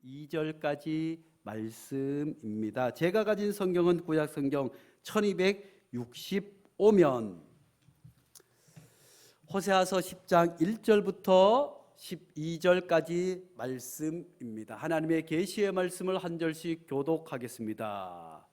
12절까지 말씀입니다. 제가 가진 성경은 구약 성경 1265면 호세아서 10장 1절부터 12절까지 말씀입니다. 하나님의 계시의 말씀을 한 절씩 교독하겠습니다.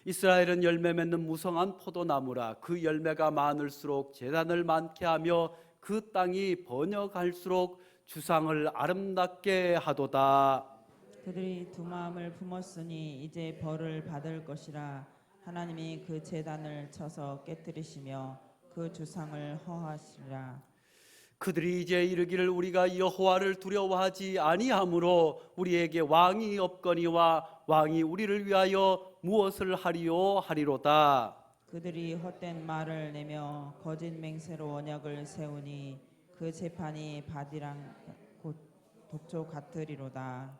이스라엘은 열매 맺는 무성한 포도나무라. 그 열매가 많을수록 재단을 많게 하며 그 땅이 번영할수록 주상을 아름답게 하도다. 그들이 두 마음을 품었으니 이제 벌을 받을 것이라. 하나님이 그 제단을 쳐서 깨뜨리시며 그 주상을 허하시리라. 그들이 이제 이르기를 우리가 여호와를 두려워하지 아니하므로 우리에게 왕이 없거니와 왕이 우리를 위하여 무엇을 하리요 하리로다. 그들이 헛된 말을 내며 거짓 맹세로 언약을 세우니 그 재판이 바디랑 곧 독초 같으리로다.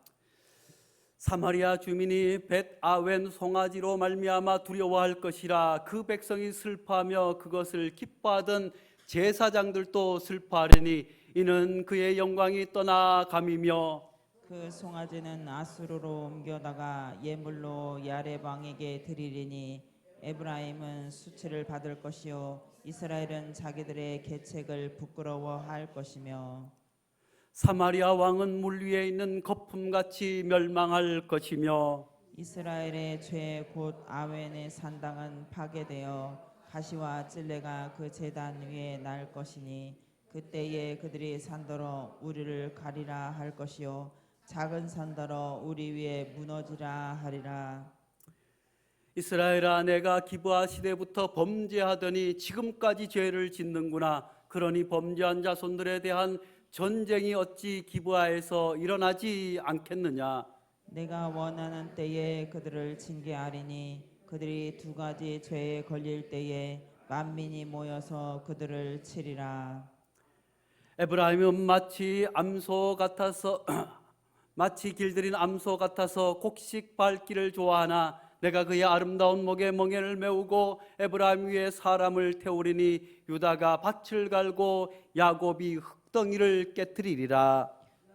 사마리아 주민이 벳아웬 송아지로 말미암아 두려워할 것이라. 그 백성이 슬퍼하며 그것을 기뻐하던 제사장들도 슬퍼하리니 이는 그의 영광이 떠나감이며 그 송아지는 아수르로 옮겨다가 예물로 야렙 왕에게 드리리니 에브라임은 수치를 받을 것이요 이스라엘은 자기들의 계책을 부끄러워할 것이며 사마리아 왕은 물 위에 있는 거품같이 멸망할 것이며 이스라엘의 죄 곧 아웬의 산당은 파괴되어 가시와 찔레가 그 제단 위에 날 것이니 그때에 그들이 산더러 우리를 가리라 할 것이요 작은 산더러 우리 위에 무너지라 하리라. 이스라엘아, 내가 기브아 시대부터 범죄하더니 지금까지 죄를 짓는구나. 그러니 범죄한 자손들에 대한 전쟁이 어찌 기브아에서 일어나지 않겠느냐. 내가 원하는 때에 그들을 징계하리니 그들이 두 가지 죄에 걸릴 때에 만민이 모여서 그들을 치리라. 에브라임은 마치 암소 같아서 마치 길들인 암소 같아서 곡식 밟기를 좋아하나 내가 그의 아름다운 목에 멍에를 메우고 에브라임 위에 사람을 태우리니 유다가 밭을 갈고 야곱이 흙덩이를 깨뜨리리라.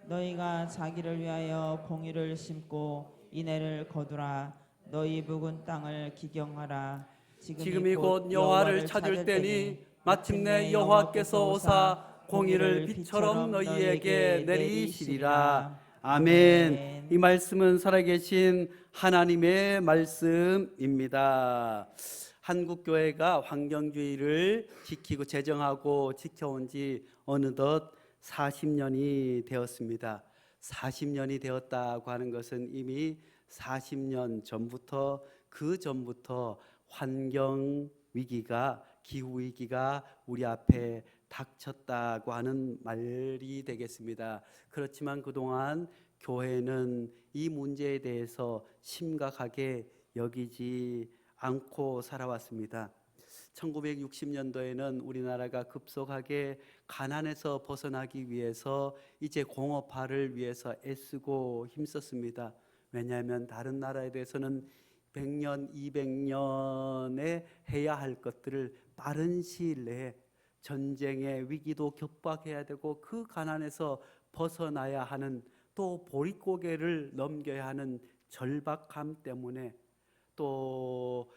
너희가 자기를 위하여 공의를 심고 인애를 거두라. 너희 묵은 땅을 기경하라. 지금이 곧 여호와를 찾을 때니 마침내 여호와께서 오사 공의를 빛처럼 너희에게 내리시리라. 아멘. 이 말씀은 살아계신 하나님의 말씀입니다. 한국교회가 환경주의를 지키고 제정하고 지켜온 지 어느덧 40년이 되었습니다. 40년이 되었다고 하는 것은 이미 40년 전부터 그 전부터 환경 위기가 기후 위기가 우리 앞에 닥쳤다고 하는 말이 되겠습니다. 그렇지만 그동안 교회는 이 문제에 대해서 심각하게 여기지 않고 살아왔습니다. 1960년도에는 우리나라가 급속하게 가난에서 벗어나기 위해서 이제 공업화를 위해서 애쓰고 힘썼습니다. 왜냐하면 다른 나라에 대해서는 100년, 200년에 해야 할 것들을 빠른 시일 내에 전쟁의 위기도 격박해야 되고 그 가난에서 벗어나야 하는 또 보릿고개를 넘겨야 하는 절박함 때문에 또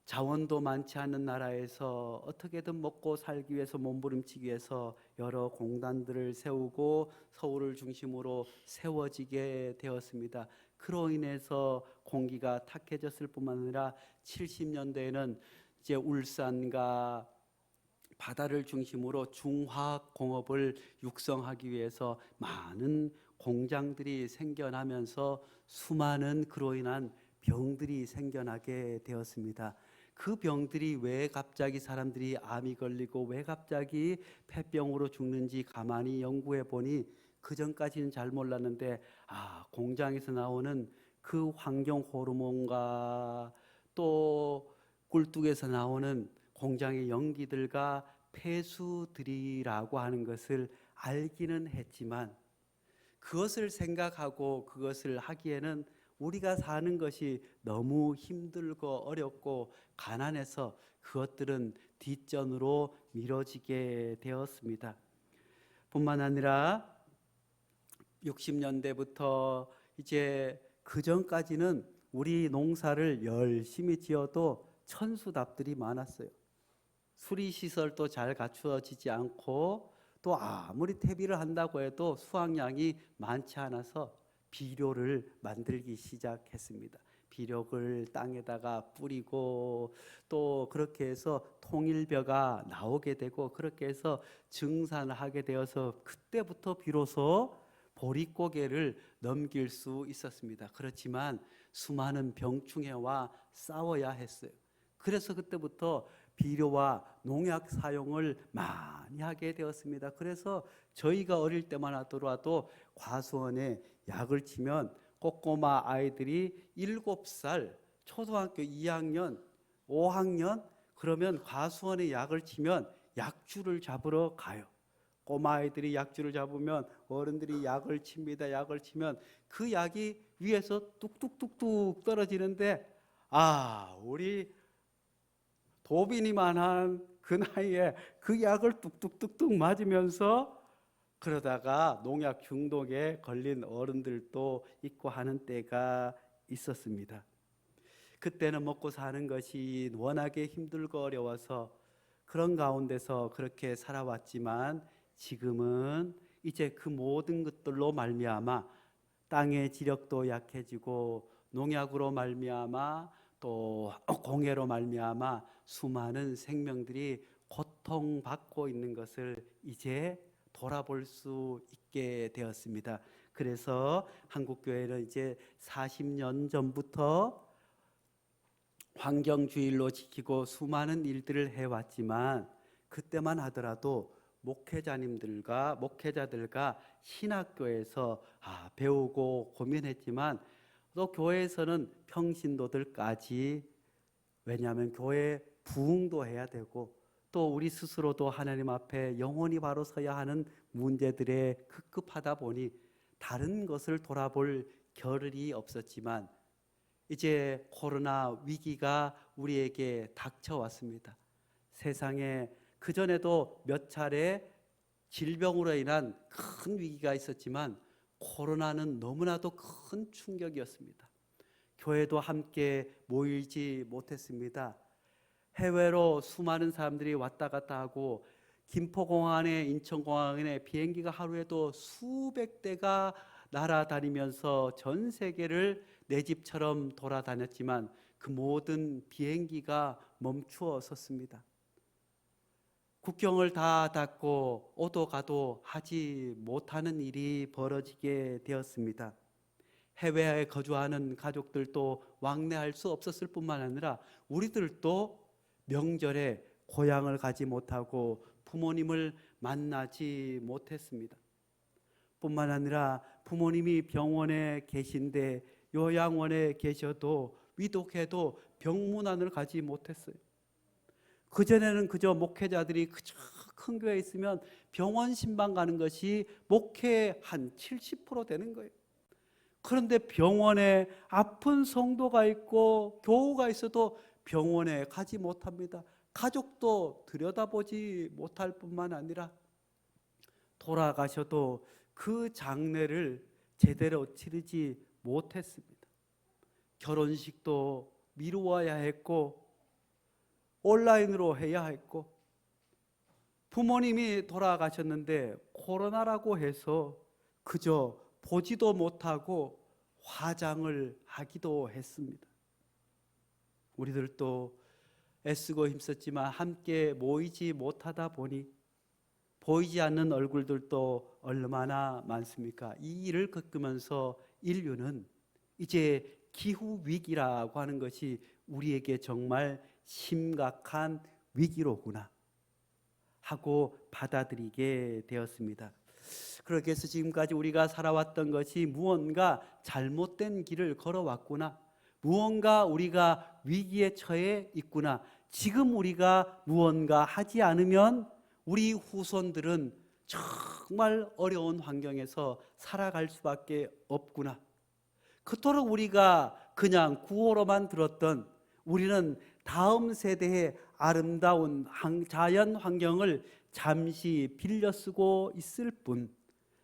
자원도 많지 않은 나라에서 어떻게든 먹고 살기 위해서 몸부림치기 위해서 여러 공단들을 세우고 서울을 중심으로 세워지게 되었습니다. 그로 인해서 공기가 탁해졌을 뿐만 아니라 70년대에는 이제 울산과 바다를 중심으로 중화학 공업을 육성하기 위해서 많은 공장들이 생겨나면서 수많은 그로 인한 병들이 생겨나게 되었습니다. 그 병들이 왜 갑자기 사람들이 암이 걸리고 왜 갑자기 폐병으로 죽는지 가만히 연구해 보니 그 전까지는 잘 몰랐는데 공장에서 나오는 그 환경 호르몬과 또 꿀뚝에서 나오는 공장의 연기들과 폐수들이라고 하는 것을 알기는 했지만 그것을 생각하고 그것을 하기에는 우리가 사는 것이 너무 힘들고 어렵고 가난해서 그것들은 뒷전으로 미뤄지게 되었습니다. 뿐만 아니라 60년대부터 이제 그 전까지는 우리 농사를 열심히 지어도 천수답들이 많았어요. 수리 시설도 잘 갖추어지지 않고 또 아무리 퇴비를 한다고 해도 수확량이 많지 않아서 비료를 만들기 시작했습니다. 비료를 땅에다가 뿌리고 또 그렇게 해서 통일벼가 나오게 되고 그렇게 해서 증산을 하게 되어서 그때부터 비로소 보릿고개를 넘길 수 있었습니다. 그렇지만 수많은 병충해와 싸워야 했어요. 그래서 그때부터 비료와 농약 사용을 많이 하게 되었습니다. 그래서 저희가 어릴 때만 하더라도 과수원에 약을 치면 꼬꼬마 아이들이 7살, 초등학교 2학년, 5학년 그러면 과수원에 약을 치면 약주를 잡으러 가요. 꼬마 아이들이 약주를 잡으면 어른들이 약을 칩니다. 약을 치면 그 약이 위에서 뚝뚝뚝뚝 떨어지는데 우리 도빈이만한 그 나이에 그 약을 뚝뚝뚝뚝 맞으면서 그러다가 농약 중독에 걸린 어른들도 있고 하는 때가 있었습니다. 그때는 먹고 사는 것이 워낙에 힘들고 어려워서 그런 가운데서 그렇게 살아왔지만 지금은 이제 그 모든 것들로 말미암아 땅의 지력도 약해지고 농약으로 말미암아 또 공해로 말미암아 수많은 생명들이 고통받고 있는 것을 이제 돌아볼 수 있게 되었습니다. 그래서 한국교회는 이제 40년 전부터 환경주일로 지키고 수많은 일들을 해왔지만 그때만 하더라도 목회자들과 신학교에서 배우고 고민했지만 또 교회에서는 평신도들까지 왜냐하면 교회 부흥도 해야 되고 또 우리 스스로도 하나님 앞에 영원히 바로 서야 하는 문제들에 급급하다 보니 다른 것을 돌아볼 겨를이 없었지만 이제 코로나 위기가 우리에게 닥쳐왔습니다. 세상에 그전에도 몇 차례 질병으로 인한 큰 위기가 있었지만 코로나는 너무나도 큰 충격이었습니다. 교회도 함께 모이지 못했습니다. 해외로 수많은 사람들이 왔다 갔다 하고 김포공항에 인천공항에 비행기가 하루에도 수백 대가 날아다니면서 전 세계를 내 집처럼 돌아다녔지만 그 모든 비행기가 멈추어 섰습니다. 국경을 다 닫고 오도 가도 하지 못하는 일이 벌어지게 되었습니다. 해외에 거주하는 가족들도 왕래할 수 없었을 뿐만 아니라 우리들도 명절에 고향을 가지 못하고 부모님을 만나지 못했습니다. 뿐만 아니라 부모님이 병원에 계신데 요양원에 계셔도 위독해도 병문안을 가지 못했어요. 그전에는 그저 목회자들이 그저 큰 교회에 있으면 병원 신방 가는 것이 목회 한 70% 되는 거예요. 그런데 병원에 아픈 성도가 있고 교우가 있어도 병원에 가지 못합니다. 가족도 들여다보지 못할 뿐만 아니라 돌아가셔도 그 장례를 제대로 치르지 못했습니다. 결혼식도 미루어야 했고 온라인으로 해야 했고 부모님이 돌아가셨는데 코로나라고 해서 그저 보지도 못하고 화장을 하기도 했습니다. 우리들도 애쓰고 힘썼지만 함께 모이지 못하다 보니 보이지 않는 얼굴들도 얼마나 많습니까? 이 일을 겪으면서 인류는 이제 기후위기라고 하는 것이 우리에게 정말 심각한 위기로구나 하고 받아들이게 되었습니다. 그렇게 해서 지금까지 우리가 살아왔던 것이 무언가 잘못된 길을 걸어왔구나, 무언가 우리가 위기에 처해 있구나, 지금 우리가 무언가 하지 않으면 우리 후손들은 정말 어려운 환경에서 살아갈 수밖에 없구나. 그토록 우리가 그냥 구호로만 들었던 우리는 다음 세대의 아름다운 자연 환경을 잠시 빌려 쓰고 있을 뿐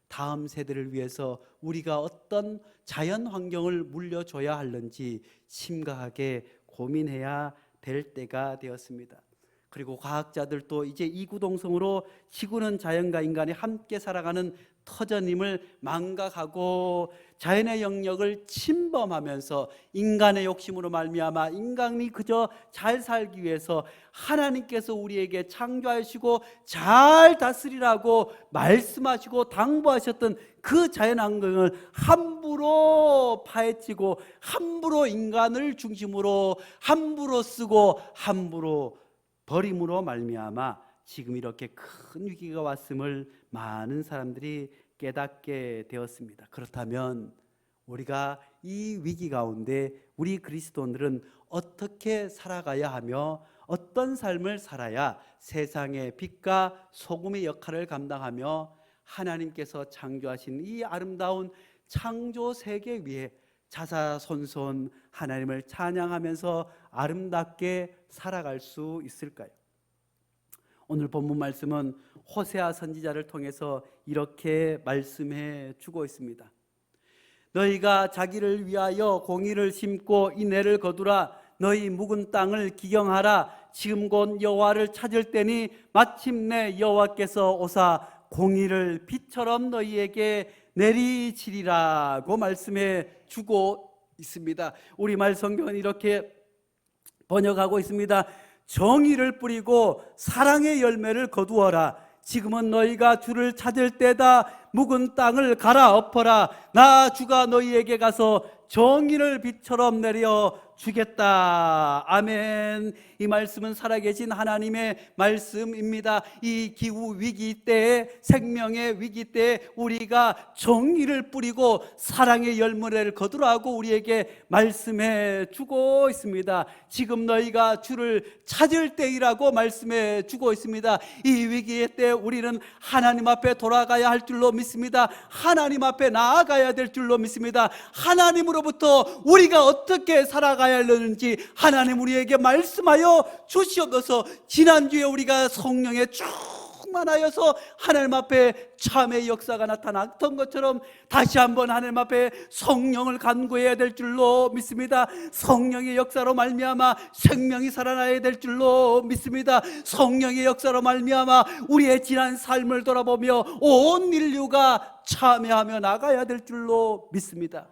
다음 세대를 위해서 우리가 어떤 자연 환경을 물려줘야 하는지 심각하게 고민해야 될 때가 되었습니다. 그리고 과학자들도 이제 이구동성으로 지구는 자연과 인간이 함께 살아가는 터전임을 망각하고 자연의 영역을 침범하면서 인간의 욕심으로 말미암아 인간이 그저 잘 살기 위해서 하나님께서 우리에게 창조하시고 잘 다스리라고 말씀하시고 당부하셨던 그 자연 환경을 함부로 파헤치고 함부로 인간을 중심으로 함부로 쓰고 함부로 버림으로 말미암아 지금 이렇게 큰 위기가 왔음을 많은 사람들이 깨닫게 되었습니다. 그렇다면 우리가 이 위기 가운데 우리 그리스도인들은 어떻게 살아가야 하며 어떤 삶을 살아야 세상의 빛과 소금의 역할을 감당하며 하나님께서 창조하신 이 아름다운 창조 세계 위에 자사손손 하나님을 찬양하면서 아름답게 살아갈 수 있을까요? 오늘 본문 말씀은 호세아 선지자를 통해서 이렇게 말씀해 주고 있습니다. 너희가 자기를 위하여 공의를 심고 인애를 거두라. 너희 묵은 땅을 기경하라. 지금 곧 여호와를 찾을 때니 마침내 여호와께서 오사 공의를 빛처럼 너희에게 내리치리라고 말씀해 주고 있습니다. 우리말 성경은 이렇게 번역하고 있습니다. 정의를 뿌리고 사랑의 열매를 거두어라. 지금은 너희가 주를 찾을 때다. 묵은 땅을 갈아엎어라. 나 주가 너희에게 가서 정의를 빛처럼 내려 주겠다. 아멘. 이 말씀은 살아계신 하나님의 말씀입니다. 이 기후 위기 때에, 생명의 위기 때에 우리가 정의를 뿌리고 사랑의 열매를 거두라고 우리에게 말씀해 주고 있습니다. 지금 너희가 주를 찾을 때이라고 말씀해 주고 있습니다. 이 위기의 때 우리는 하나님 앞에 돌아가야 할 줄로 믿습니다. 하나님 앞에 나아가야 될 줄로 믿습니다. 하나님으로부터 우리가 어떻게 살아가야 하는지 하나님 우리에게 말씀하여 주시옵소서. 지난주에 우리가 성령에 충만하여서 하나님 앞에 참의 역사가 나타났던 것처럼 다시 한번 하나님 앞에 성령을 간구해야 될 줄로 믿습니다. 성령의 역사로 말미암아 생명이 살아나야 될 줄로 믿습니다. 성령의 역사로 말미암아 우리의 지난 삶을 돌아보며 온 인류가 참여하며 나가야 될 줄로 믿습니다.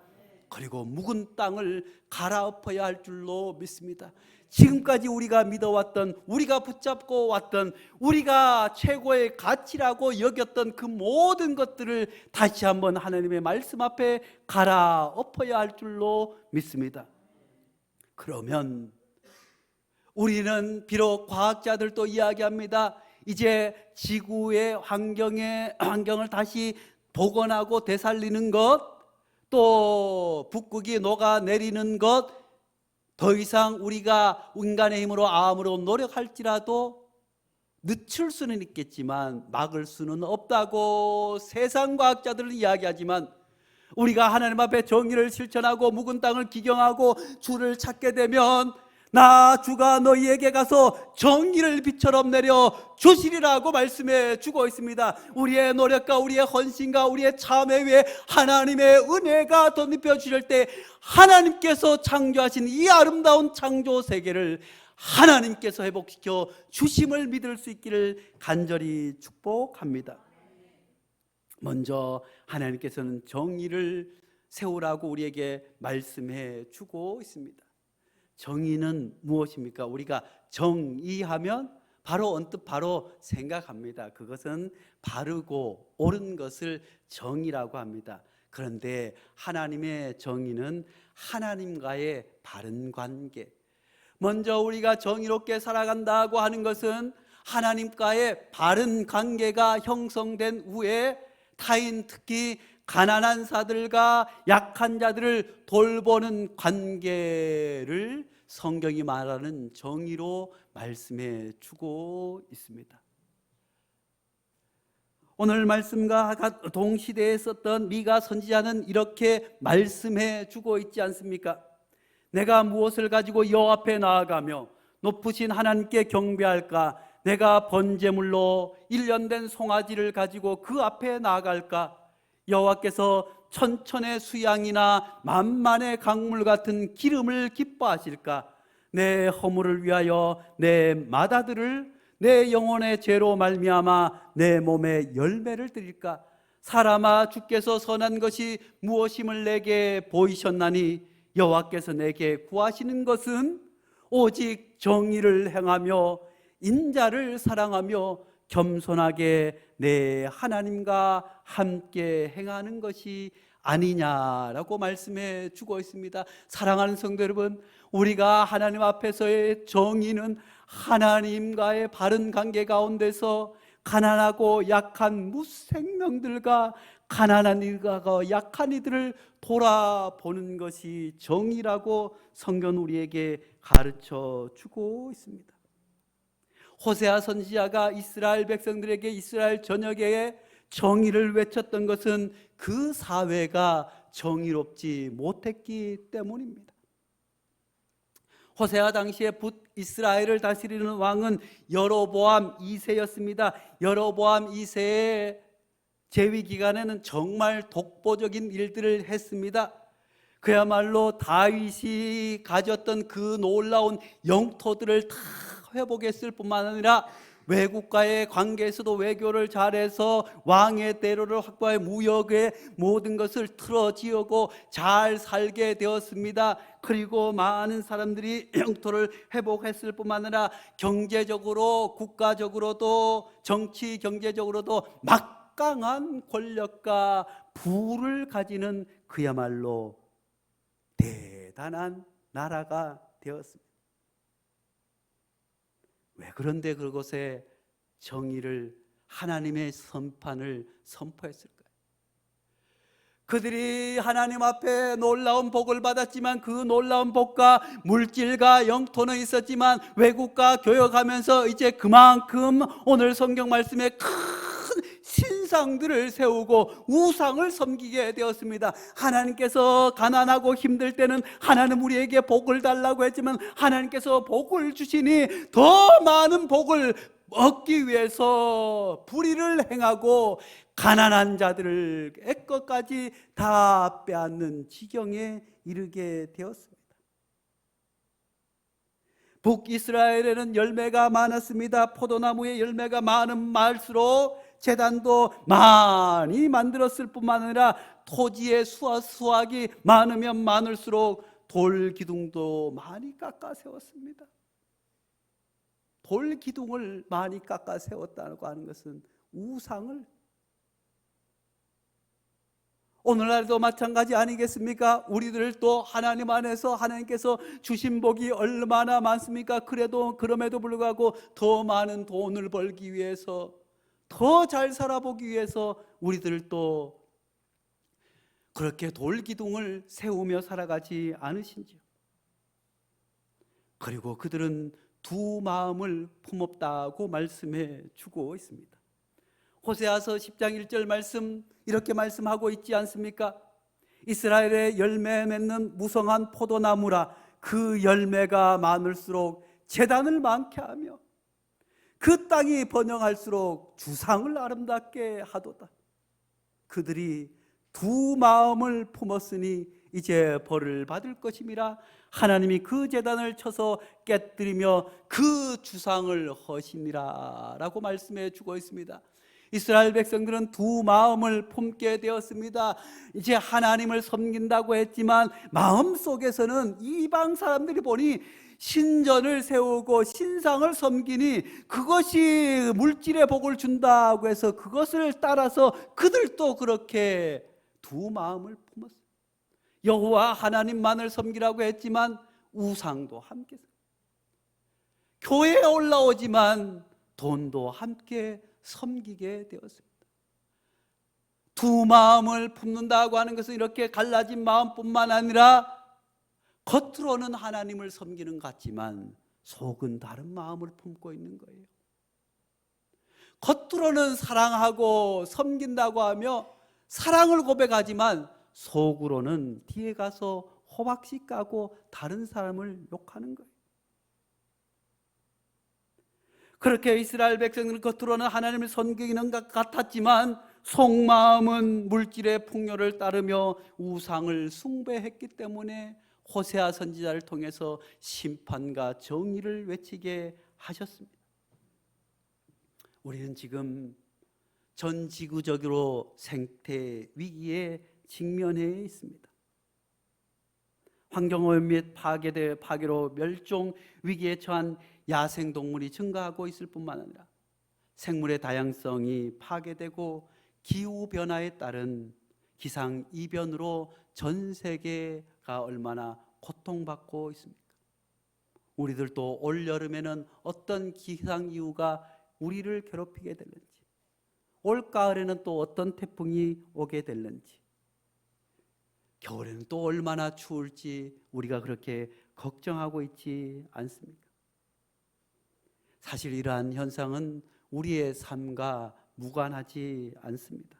그리고 묵은 땅을 갈아엎어야 할 줄로 믿습니다. 지금까지 우리가 믿어왔던, 우리가 붙잡고 왔던, 우리가 최고의 가치라고 여겼던 그 모든 것들을 다시 한번 하나님의 말씀 앞에 갈아엎어야 할 줄로 믿습니다. 그러면 우리는 비록 과학자들도 이야기합니다. 이제 지구의 환경을 다시 복원하고 되살리는 것, 또 북극이 녹아내리는 것, 더 이상 우리가 인간의 힘으로 아무로 노력할지라도 늦출 수는 있겠지만 막을 수는 없다고 세상 과학자들은 이야기하지만 우리가 하나님 앞에 정의를 실천하고 묵은 땅을 기경하고 주를 찾게 되면 나 주가 너희에게 가서 정의를 빛처럼 내려 주시리라고 말씀해 주고 있습니다. 우리의 노력과 우리의 헌신과 우리의 참회 위에 하나님의 은혜가 덧입혀 주실 때 하나님께서 창조하신 이 아름다운 창조 세계를 하나님께서 회복시켜 주심을 믿을 수 있기를 간절히 축복합니다. 먼저 하나님께서는 정의를 세우라고 우리에게 말씀해 주고 있습니다. 정의는 무엇입니까? 우리가 정의하면 언뜻 바로 생각합니다. 그것은 바르고 옳은 것을 정의라고 합니다. 그런데 하나님의 정의는 하나님과의 바른 관계. 먼저 우리가 정의롭게 살아간다고 하는 것은 하나님과의 바른 관계가 형성된 후에 타인, 특히 가난한 자들과 약한 자들을 돌보는 관계를 성경이 말하는 정의로 말씀해 주고 있습니다. 오늘 말씀과 동시대에 썼던 미가 선지자는 이렇게 말씀해 주고 있지 않습니까? 내가 무엇을 가지고 여호와 앞에 나아가며 높으신 하나님께 경배할까? 내가 번제물로 1년 된 송아지를 가지고 그 앞에 나아갈까? 여호와께서 천천의 수양이나 만만의 강물 같은 기름을 기뻐하실까? 내 허물을 위하여 내 맏아들을 내 영혼의 죄로 말미암아 내 몸에 열매를 드릴까? 사람아, 주께서 선한 것이 무엇임을 내게 보이셨나니 여호와께서 내게 구하시는 것은 오직 정의를 행하며 인자를 사랑하며 겸손하게 내 하나님과 함께 행하는 것이 아니냐라고 말씀해 주고 있습니다. 사랑하는 성도 여러분, 우리가 하나님 앞에서의 정의는 하나님과의 바른 관계 가운데서 가난하고 약한 무생명들과 가난한 이들과 약한 이들을 돌아보는 것이 정의라고 성경 우리에게 가르쳐 주고 있습니다. 호세아 선지자가 이스라엘 백성들에게 이스라엘 전역에 정의를 외쳤던 것은 그 사회가 정의롭지 못했기 때문입니다. 호세아 당시에 북이스라엘을 다스리는 왕은 여로보암 2세였습니다. 여로보암 2세의 재위 기간에는 정말 독보적인 일들을 했습니다. 그야말로 다윗이 가졌던 그 놀라운 영토들을 다 회복했을 뿐만 아니라 외국과의 관계에서도 외교를 잘해서 왕의 대로를 확보해 무역의 모든 것을 틀어지우고 잘 살게 되었습니다. 그리고 많은 사람들이 영토를 회복했을 뿐만 아니라 경제적으로, 국가적으로도, 정치 경제적으로도 막강한 권력과 부를 가지는 그야말로 대단한 나라가 되었습니다. 왜 그런데 그곳에 정의를, 하나님의 심판을 선포했을까요? 그들이 하나님 앞에 놀라운 복을 받았지만 그 놀라운 복과 물질과 영토는 있었지만 외국과 교역하면서 이제 그만큼 오늘 성경 말씀에 큰 신상들을 세우고 우상을 섬기게 되었습니다. 하나님께서 가난하고 힘들 때는 하나님 우리에게 복을 달라고 했지만 하나님께서 복을 주시니 더 많은 복을 얻기 위해서 불의를 행하고 가난한 자들을 애껏까지 다 빼앗는 지경에 이르게 되었습니다. 북이스라엘에는 열매가 많았습니다. 포도나무의 열매가 많을수록 제단도 많이 만들었을 뿐만 아니라 토지의 수확이 많으면 많을수록 돌기둥도 많이 깎아 세웠습니다. 돌기둥을 많이 깎아 세웠다고 하는 것은 우상을, 오늘날도 마찬가지 아니겠습니까? 우리들 또 하나님 안에서 하나님께서 주신 복이 얼마나 많습니까? 그럼에도 불구하고 더 많은 돈을 벌기 위해서, 더 잘 살아보기 위해서 우리들 또 그렇게 돌기둥을 세우며 살아가지 않으신지요? 그리고 그들은 두 마음을 품었다고 말씀해 주고 있습니다. 호세아서 10장 1절 말씀 이렇게 말씀하고 있지 않습니까? 이스라엘의 열매 맺는 무성한 포도나무라, 그 열매가 많을수록 재단을 많게 하며 그 땅이 번영할수록 주상을 아름답게 하도다. 그들이 두 마음을 품었으니 이제 벌을 받을 것임이라. 하나님이 그 제단을 쳐서 깨뜨리며 그 주상을 허시니라 라고 말씀해 주고 있습니다. 이스라엘 백성들은 두 마음을 품게 되었습니다. 이제 하나님을 섬긴다고 했지만 마음속에서는 이방 사람들이 보니 신전을 세우고 신상을 섬기니 그것이 물질의 복을 준다고 해서 그것을 따라서 그들도 그렇게 두 마음을 품었어요. 여호와 하나님만을 섬기라고 했지만 우상도 함께, 교회에 올라오지만 돈도 함께 섬기게 되었습니다. 두 마음을 품는다고 하는 것은 이렇게 갈라진 마음뿐만 아니라 겉으로는 하나님을 섬기는 것 같지만 속은 다른 마음을 품고 있는 거예요. 겉으로는 사랑하고 섬긴다고 하며 사랑을 고백하지만 속으로는 뒤에 가서 호박씨 까고 다른 사람을 욕하는 거예요. 그렇게 이스라엘 백성들은 겉으로는 하나님을 섬기는 것 같았지만 속마음은 물질의 풍요를 따르며 우상을 숭배했기 때문에 호세아 선지자를 통해서 심판과 정의를 외치게 하셨습니다. 우리는 지금 전 지구적으로 생태 위기에 직면해 있습니다. 환경오염 및 파괴로 멸종 위기에 처한 야생동물이 증가하고 있을 뿐만 아니라 생물의 다양성이 파괴되고 기후변화에 따른 기상이변으로 전 세계가 얼마나 고통받고 있습니까? 우리들도 올여름에는 어떤 기상이유가 우리를 괴롭히게 될는지, 올가을에는 또 어떤 태풍이 오게 될는지, 겨울에는 또 얼마나 추울지 우리가 그렇게 걱정하고 있지 않습니까? 사실 이러한 현상은 우리의 삶과 무관하지 않습니다.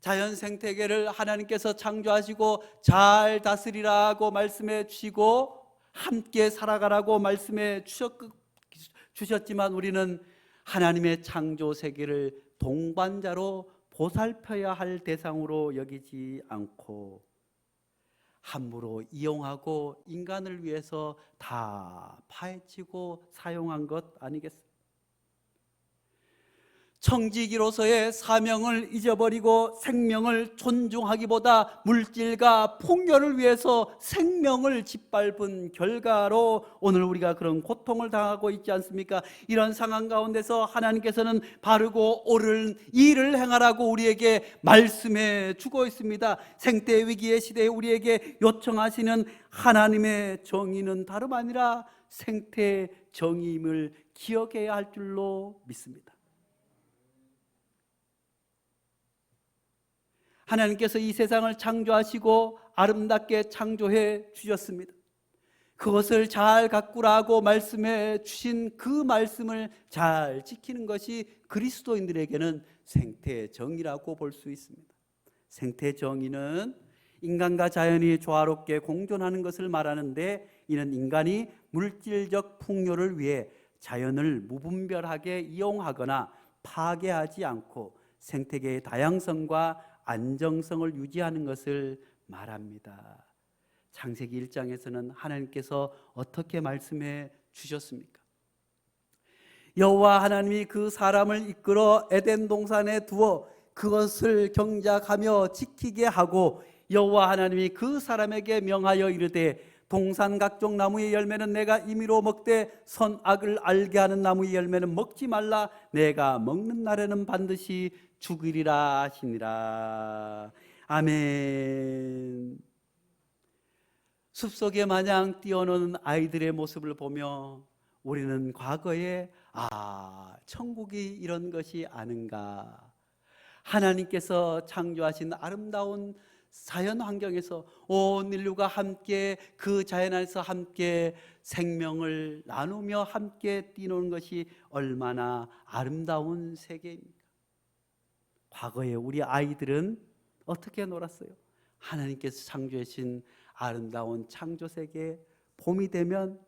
자연 생태계를 하나님께서 창조하시고 잘 다스리라고 말씀해 주시고 함께 살아가라고 말씀해 주셨지만 우리는 하나님의 창조 세계를 동반자로 보살펴야 할 대상으로 여기지 않고 함부로 이용하고 인간을 위해서 다 파헤치고 사용한 것 아니겠습니까? 청지기로서의 사명을 잊어버리고 생명을 존중하기보다 물질과 풍요를 위해서 생명을 짓밟은 결과로 오늘 우리가 그런 고통을 당하고 있지 않습니까? 이런 상황 가운데서 하나님께서는 바르고 옳은 일을 행하라고 우리에게 말씀해 주고 있습니다. 생태 위기의 시대에 우리에게 요청하시는 하나님의 정의는 다름 아니라 생태 정의임을 기억해야 할 줄로 믿습니다. 하나님께서 이 세상을 창조하시고 아름답게 창조해 주셨습니다. 그것을 잘 가꾸라고 말씀해 주신 그 말씀을 잘 지키는 것이 그리스도인들에게는 생태정의라고 볼 수 있습니다. 생태정의는 인간과 자연이 조화롭게 공존하는 것을 말하는데, 이는 인간이 물질적 풍요를 위해 자연을 무분별하게 이용하거나 파괴하지 않고 생태계의 다양성과 안정성을 유지하는 것을 말합니다. 창세기 1장에서는 하나님께서 어떻게 말씀해 주셨습니까? 여호와 하나님이 그 사람을 이끌어 에덴 동산에 두어 그것을 경작하며 지키게 하고 여호와 하나님이 그 사람에게 명하여 이르되 동산 각종 나무의 열매는 내가 임의로 먹되 선악을 알게 하는 나무의 열매는 먹지 말라. 내가 먹는 날에는 반드시 죽으리라 하시니라. 아멘. 숲속에 마냥 뛰어노는 아이들의 모습을 보며 우리는 과거에 천국이 이런 것이 아닌가, 하나님께서 창조하신 아름다운 자연 환경에서 온 인류가 함께 그 자연 안에서 함께 생명을 나누며 함께 뛰노는 것이 얼마나 아름다운 세계입니까? 과거에 우리 아이들은 어떻게 놀았어요? 하나님께서 창조하신 아름다운 창조 세계, 봄이 되면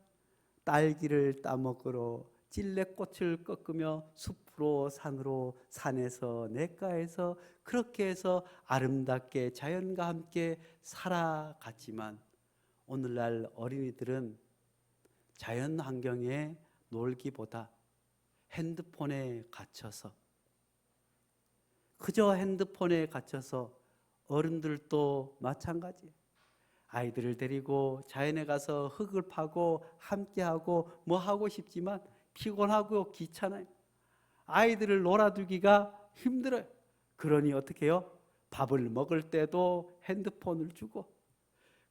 딸기를 따먹으러 찔레꽃을 꺾으며 숲으로 산으로, 산에서 냇가에서 그렇게 해서 아름답게 자연과 함께 살아갔지만 오늘날 어린이들은 자연 환경에 놀기보다 핸드폰에 갇혀서, 그저 핸드폰에 갇혀서, 어른들도 마찬가지예요. 아이들을 데리고 자연에 가서 흙을 파고 함께하고 뭐 하고 싶지만 피곤하고 귀찮아요. 아이들을 놀아두기가 힘들어요. 그러니 어떻게 해요? 밥을 먹을 때도 핸드폰을 주고,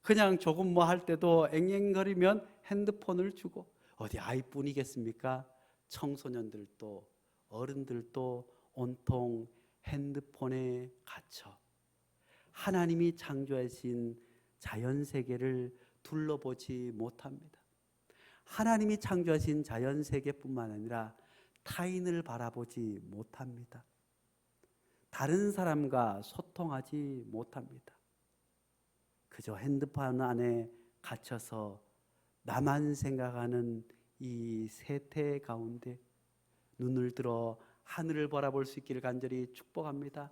그냥 조금 뭐 할 때도 앵앵거리면 핸드폰을 주고, 어디 아이뿐이겠습니까? 청소년들도 어른들도 온통 핸드폰에 갇혀 하나님이 창조하신 자연 세계를 둘러보지 못합니다. 하나님이 창조하신 자연 세계뿐만 아니라 타인을 바라보지 못합니다. 다른 사람과 소통하지 못합니다. 그저 핸드폰 안에 갇혀서 나만 생각하는 이 세태 가운데 눈을 들어 하늘을 바라볼 수 있기를 간절히 축복합니다.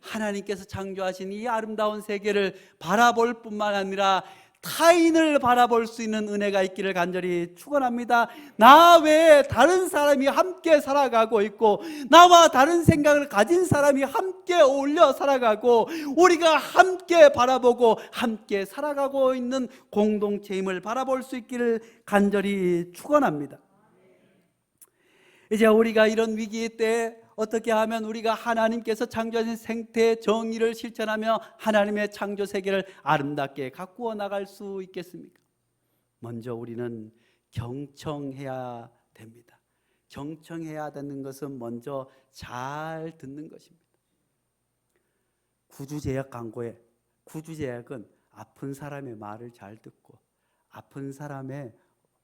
하나님께서 창조하신 이 아름다운 세계를 바라볼 뿐만 아니라 타인을 바라볼 수 있는 은혜가 있기를 간절히 축원합니다. 나 외에 다른 사람이 함께 살아가고 있고, 나와 다른 생각을 가진 사람이 함께 어울려 살아가고, 우리가 함께 바라보고 함께 살아가고 있는 공동체임을 바라볼 수 있기를 간절히 축원합니다. 이제 우리가 이런 위기 때 어떻게 하면 우리가 하나님께서 창조하신 생태 정의를 실천하며 하나님의 창조 세계를 아름답게 가꾸어 나갈 수 있겠습니까? 먼저 우리는 경청해야 됩니다. 경청해야 되는 것은 먼저 잘 듣는 것입니다. 구주제약 광고에 구주제약은 아픈 사람의 말을 잘 듣고, 아픈 사람의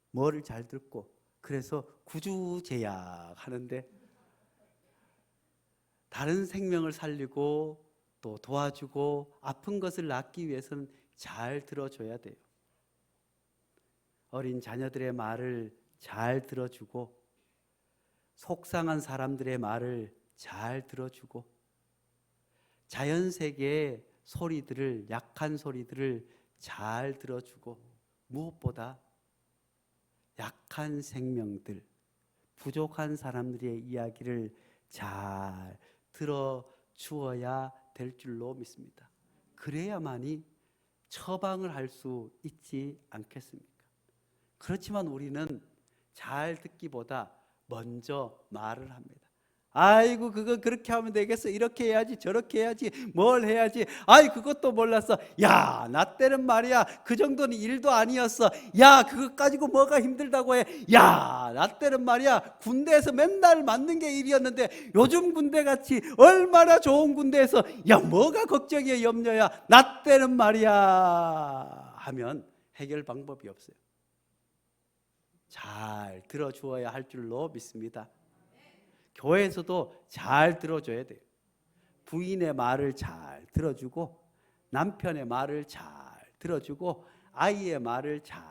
뭐를 잘 듣고, 그래서 구주제약 하는데 다른 생명을 살리고 또 도와주고 아픈 것을 낫기 위해서는 잘 들어줘야 돼요. 어린 자녀들의 말을 잘 들어주고, 속상한 사람들의 말을 잘 들어주고, 자연세계의 소리들을, 약한 소리들을 잘 들어주고, 무엇보다 약한 생명들, 부족한 사람들의 이야기를 잘 들어주어야 될 줄로 믿습니다. 그래야만이 처방을 할 수 있지 않겠습니까? 그렇지만 우리는 잘 듣기보다 먼저 말을 합니다. 아이고 그거 그렇게 하면 되겠어, 이렇게 해야지, 저렇게 해야지, 뭘 해야지, 아이 그것도 몰랐어, 야 나 때는 말이야 그 정도는 일도 아니었어, 야 그거 가지고 뭐가 힘들다고 해, 야 나 때는 말이야 군대에서 맨날 맞는 게 일이었는데 요즘 군대같이 얼마나 좋은 군대에서 야 뭐가 걱정이야 염려야, 나 때는 말이야 하면 해결 방법이 없어요. 잘 들어주어야 할 줄로 믿습니다. 교회에서도 잘 들어줘야 돼요. 부인의 말을 잘 들어주고, 남편의 말을 잘 들어주고, 아이의 말을 잘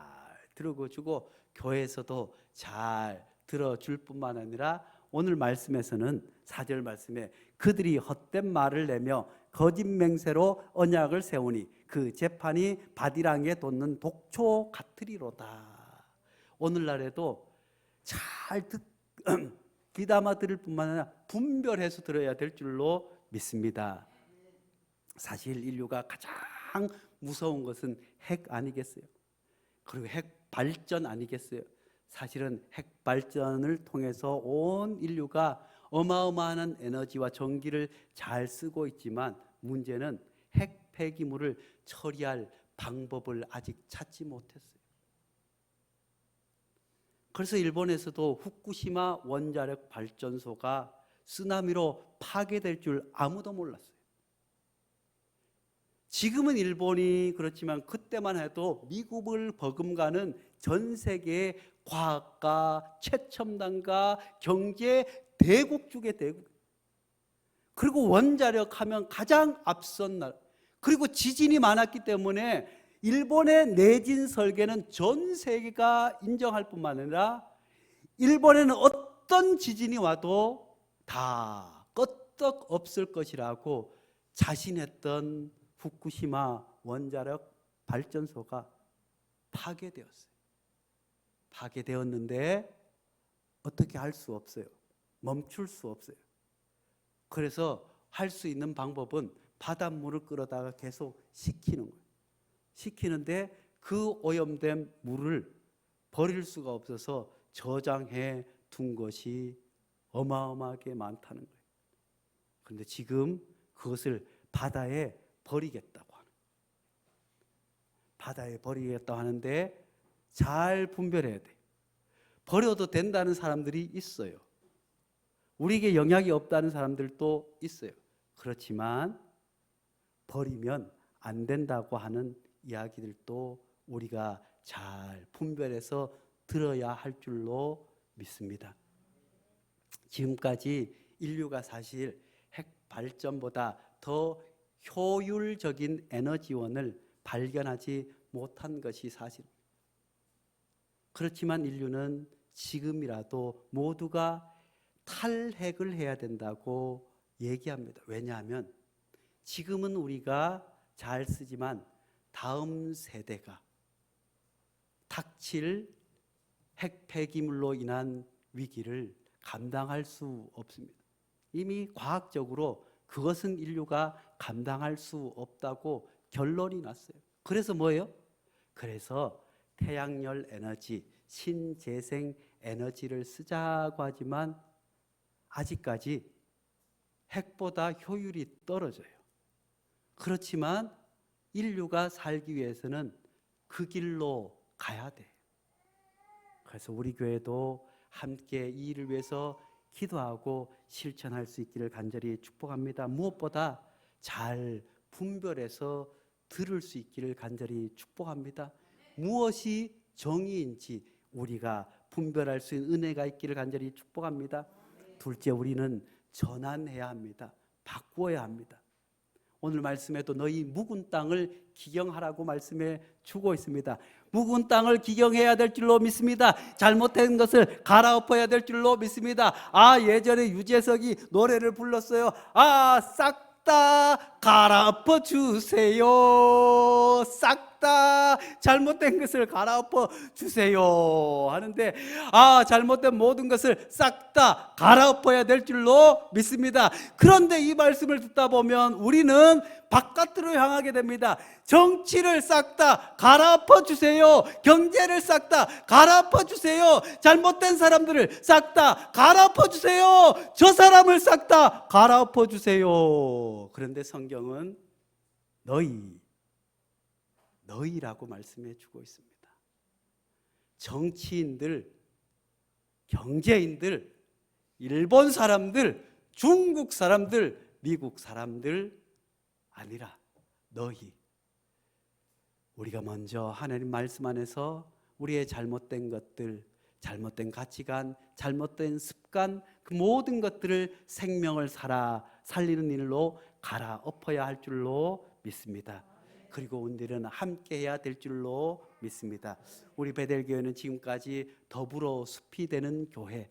들어주고, 교회에서도 잘 들어줄 뿐만 아니라 오늘 말씀에서는 4절 말씀에 그들이 헛된 말을 내며 거짓 맹세로 언약을 세우니 그 재판이 바디랑에 돋는 독초 같으리로다. 오늘날에도 잘 귀담아 들을 뿐만 아니라 분별해서 들어야 될 줄로 믿습니다. 사실 인류가 가장 무서운 것은 핵 아니겠어요? 그리고 핵 발전 아니겠어요? 사실은 핵 발전을 통해서 온 인류가 어마어마한 에너지와 전기를 잘 쓰고 있지만 문제는 핵 폐기물을 처리할 방법을 아직 찾지 못했어요. 그래서 일본에서도 후쿠시마 원자력 발전소가 쓰나미로 파괴될 줄 아무도 몰랐어요. 지금은 일본이 그렇지만 그때만 해도 미국을 버금가는 전 세계의 과학가, 최첨단가, 경제 대국 중에 대국. 그리고 원자력 하면 가장 앞선 나라. 그리고 지진이 많았기 때문에 일본의 내진 설계는 전 세계가 인정할 뿐만 아니라 일본에는 어떤 지진이 와도 다 끄떡 없을 것이라고 자신했던 후쿠시마 원자력 발전소가 파괴되었어요. 파괴되었는데 어떻게 할 수 없어요. 멈출 수 없어요. 그래서 할 수 있는 방법은 바닷물을 끌어다가 계속 식히는 거예요. 식히는데 그 오염된 물을 버릴 수가 없어서 저장해 둔 것이 어마어마하게 많다는 거예요. 그런데 지금 그것을 바다에 버리겠다고 하는, 바다에 버리겠다고 하는데 잘 분별해야 돼요. 버려도 된다는 사람들이 있어요. 우리에게 영향이 없다는 사람들도 있어요. 그렇지만 버리면 안 된다고 하는 이야기들도 우리가 잘 분별해서 들어야 할 줄로 믿습니다. 지금까지 인류가 사실 핵 발전보다 더 효율적인 에너지원을 발견하지 못한 것이 사실입니다. 그렇지만 인류는 지금이라도 모두가 탈핵을 해야 된다고 얘기합니다. 왜냐하면 지금은 우리가 잘 쓰지만 다음 세대가 닥칠 핵 폐기물로 인한 위기를 감당할 수 없습니다. 이미 과학적으로 그것은 인류가 감당할 수 없다고 결론이 났어요. 그래서 뭐예요? 그래서 태양열 에너지, 신재생 에너지를 쓰자고 하지만 아직까지 핵보다 효율이 떨어져요. 그렇지만 인류가 살기 위해서는 그 길로 가야 돼. 그래서 우리 교회도 함께 이 일을 위해서 기도하고 실천할 수 있기를 간절히 축복합니다. 무엇보다 잘 분별해서 들을 수 있기를 간절히 축복합니다. 무엇이 정의인지 우리가 분별할 수 있는 은혜가 있기를 간절히 축복합니다. 둘째, 우리는 전환해야 합니다. 바꾸어야 합니다. 오늘 말씀에도 너희 묵은 땅을 기경하라고 말씀해 주고 있습니다. 묵은 땅을 기경해야 될 줄로 믿습니다. 잘못된 것을 갈아엎어야 될 줄로 믿습니다. 예전에 유재석이 노래를 불렀어요. 싹 다 갈아엎어 주세요. 싹 다 잘못된 것을 갈아엎어 주세요 하는데 잘못된 모든 것을 싹 다 갈아엎어야 될 줄로 믿습니다. 그런데 이 말씀을 듣다 보면 우리는 바깥으로 향하게 됩니다. 정치를 싹 다 갈아엎어 주세요. 경제를 싹 다 갈아엎어 주세요. 잘못된 사람들을 싹 다 갈아엎어 주세요. 저 사람을 싹 다 갈아엎어 주세요. 그런데 성경은 너희라고 말씀해 주고 있습니다. 정치인들, 경제인들, 일본 사람들, 중국 사람들, 미국 사람들 아니라 너희. 우리가 먼저 하나님 말씀 안에서 우리의 잘못된 것들, 잘못된 가치관, 잘못된 습관, 그 모든 것들을 생명을 살리는 일로 갈아엎어야 할 줄로 믿습니다. 그리고 우리는 함께 해야 될 줄로 믿습니다. 우리 베델교회는 지금까지 더불어 숲이 되는 교회,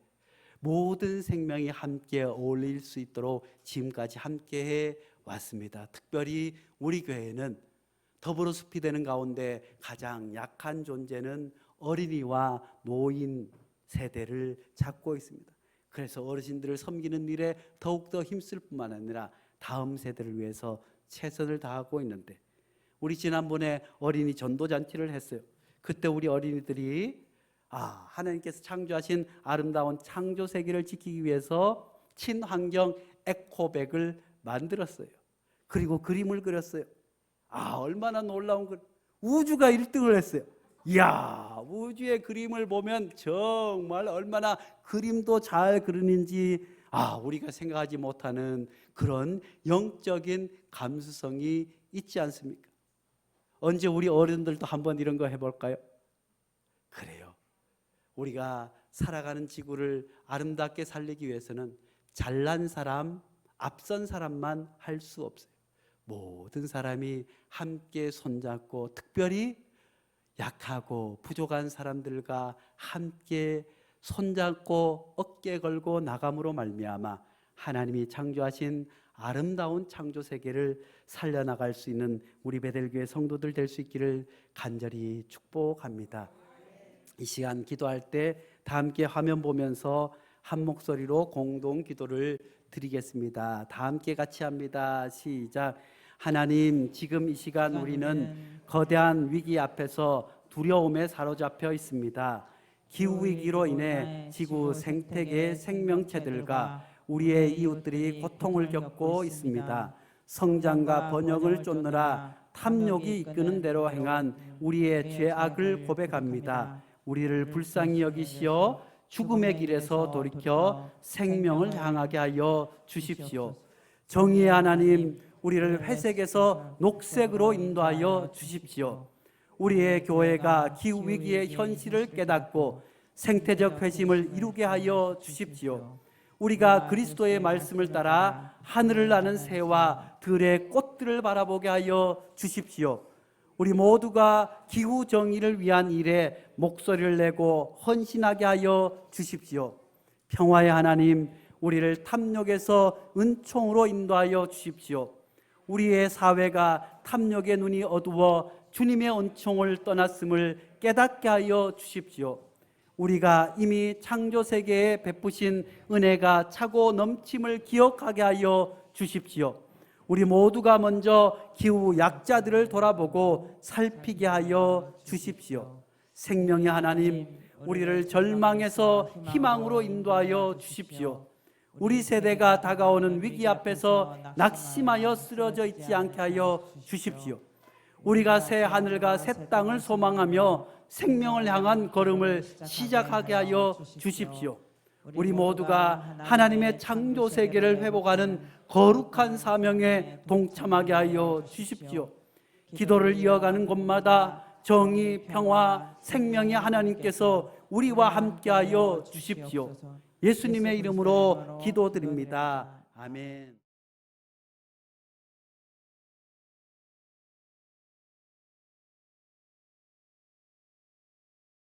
모든 생명이 함께 어울릴 수 있도록 지금까지 함께 해 왔습니다. 특별히 우리 교회는 더불어 숲이 되는 가운데 가장 약한 존재는 어린이와 노인 세대를 찾고 있습니다. 그래서 어르신들을 섬기는 일에 더욱더 힘쓸 뿐만 아니라 다음 세대를 위해서 최선을 다하고 있는데, 우리 지난번에 어린이 전도잔치를 했어요. 그때 우리 어린이들이 하나님께서 창조하신 아름다운 창조 세계를 지키기 위해서 친환경 에코백을 만들었어요. 그리고 그림을 그렸어요. 얼마나 놀라운 글. 우주가 1등을 했어요. 이야, 우주의 그림을 보면 정말 얼마나 그림도 잘 그리는지 우리가 생각하지 못하는 그런 영적인 감수성이 있지 않습니까? 언제 우리 어른들도 한번 이런 거 해볼까요? 그래요. 우리가 살아가는 지구를 아름답게 살리기 위해서는 잘난 사람, 앞선 사람만 할 수 없어요. 모든 사람이 함께 손잡고, 특별히 약하고 부족한 사람들과 함께 손잡고 어깨 걸고 나감으로 말미암아 하나님이 창조하신 아름다운 창조 세계를 살려나갈 수 있는 우리 베델교회 성도들 될 수 있기를 간절히 축복합니다. 이 시간 기도할 때 다 함께 화면 보면서 한 목소리로 공동 기도를 드리겠습니다. 다 함께 같이 합니다. 시작. 하나님, 지금 이 시간 우리는 거대한 위기 앞에서 두려움에 사로잡혀 있습니다. 기후위기로 인해 지구 생태계 생명체들과 우리의 이웃들이 고통을 겪고 있습니다. 성장과 번영을 쫓느라 탐욕이 이끄는 대로 행한 우리의 죄악을 고백합니다. 우리를 불쌍히 여기시어 죽음의 길에서 돌이켜 생명을 향하게 하여 주십시오. 정의의 하나님, 우리를 회색에서 녹색으로 인도하여 주십시오. 우리의 교회가 기후위기의 현실을 깨닫고 생태적 회심을 이루게 하여 주십시오. 우리가 그리스도의 말씀을 따라 하늘을 나는 새와 들의 꽃들을 바라보게 하여 주십시오. 우리 모두가 기후 정의를 위한 일에 목소리를 내고 헌신하게 하여 주십시오. 평화의 하나님, 우리를 탐욕에서 은총으로 인도하여 주십시오. 우리의 사회가 탐욕의 눈이 어두워 주님의 은총을 떠났음을 깨닫게 하여 주십시오. 우리가 이미 창조 세계에 베푸신 은혜가 차고 넘침을 기억하게 하여 주십시오. 우리 모두가 먼저 기후 약자들을 돌아보고 살피게 하여 주십시오. 생명의 하나님, 우리를 절망에서 희망으로 인도하여 주십시오. 우리 세대가 다가오는 위기 앞에서 낙심하여 쓰러져 있지 않게 하여 주십시오. 우리가 새 하늘과 새 땅을 소망하며 생명을 향한 걸음을 시작하게 하여 주십시오. 우리 모두가 하나님의 창조 세계를 회복하는 거룩한 사명에 동참하게 하여 주십시오. 기도를 이어가는 곳마다 정의, 평화, 생명의 하나님께서 우리와 함께하여 주십시오. 예수님의 이름으로 기도드립니다. 아멘.